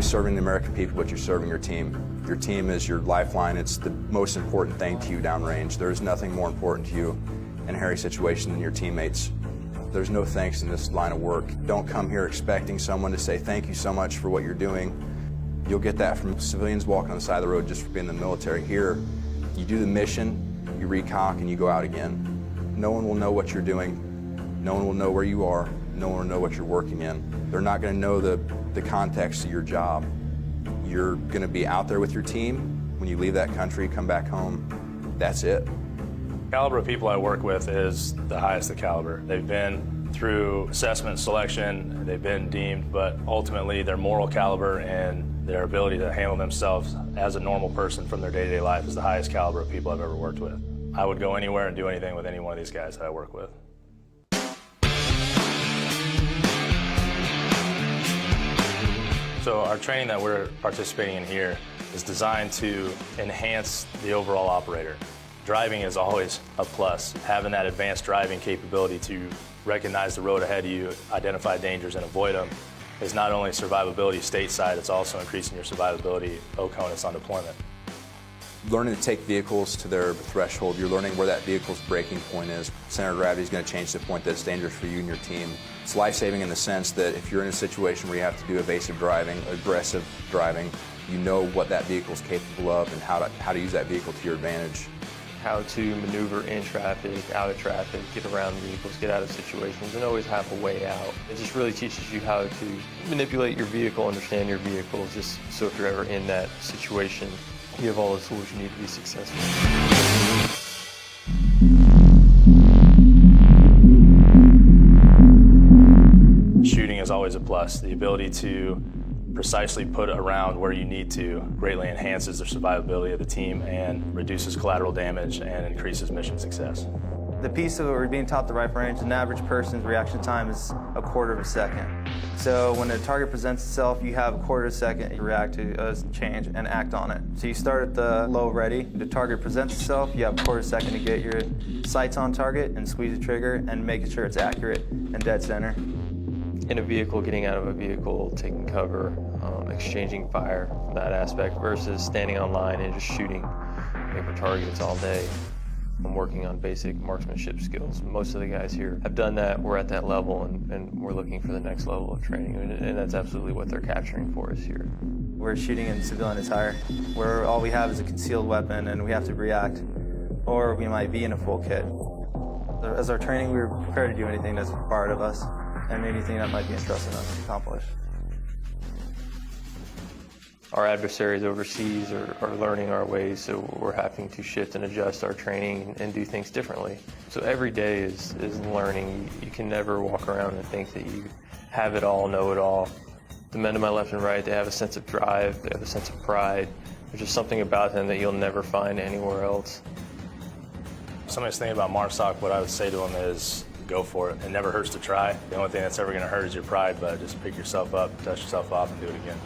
serving the American people, but you're serving your team. Your team is your lifeline. It's the most important thing to you downrange. There's nothing more important to you in a hairy situation than your teammates. There's no thanks in this line of work. Don't come here expecting someone to say thank you so much for what you're doing. You'll get that from civilians walking on the side of the road just for being in the military. Here, you do the mission, you reconk, and you go out again. No one will know what you're doing. No one will know where you are. No one will know what you're working in. They're not going to know the context of your job. You're going to be out there with your team. When you leave that country, come back home, that's it. The caliber of people I work with is the highest of caliber. They've been through assessment, selection, they've been deemed, but ultimately their moral caliber and their ability to handle themselves as a normal person from their day-to-day life is the highest caliber of people I've ever worked with. I would go anywhere and do anything with any one of these guys that I work with. So our training that we're participating in here is designed to enhance the overall operator. Driving is always a plus. Having that advanced driving capability to recognize the road ahead of you, identify dangers and avoid them is not only survivability stateside, it's also increasing your survivability OCONUS on deployment. Learning to take vehicles to their threshold, you're learning where that vehicle's breaking point is. Center of gravity is going to change to the point that it's dangerous for you and your team. It's life-saving in the sense that if you're in a situation where you have to do evasive driving, aggressive driving, you know what that vehicle's capable of and how to use that vehicle to your advantage. How to maneuver in traffic, out of traffic, get around vehicles, get out of situations, and always have a way out. It just really teaches you how to manipulate your vehicle, understand your vehicle, just so if you're ever in that situation, you have all the tools you need to be successful. Shooting is always a plus. The ability to precisely put around where you need to greatly enhances the survivability of the team and reduces collateral damage and increases mission success. The piece of what we're being taught the rifle range, an average person's reaction time is a quarter of a second. So when a target presents itself, you have a quarter of a second to react to a change and act on it. So you start at the low ready. The target presents itself, you have a quarter of a second to get your sights on target and squeeze the trigger and making sure it's accurate and dead center. In a vehicle, getting out of a vehicle, taking cover, exchanging fire from that aspect versus standing on line and just shooting paper targets all day. I'm working on basic marksmanship skills. Most of the guys here have done that. We're at that level, and we're looking for the next level of training, and that's absolutely what they're capturing for us here. We're shooting in civilian attire, where all we have is a concealed weapon, and we have to react, or we might be in a full kit. As our training, we were prepared to do anything that's required of us, and anything that might be entrusted us to accomplish. Our adversaries overseas are learning our ways, so we're having to shift and adjust our training and do things differently. So every day is learning. You can never walk around and think that you have it all, know it all. The men to my left and right, they have a sense of drive, they have a sense of pride. There's just something about them that you'll never find anywhere else. If somebody's thinking about Marsoc, what I would say to them is go for it. It never hurts to try. The only thing that's ever going to hurt is your pride, but just pick yourself up, dust yourself off, and do it again.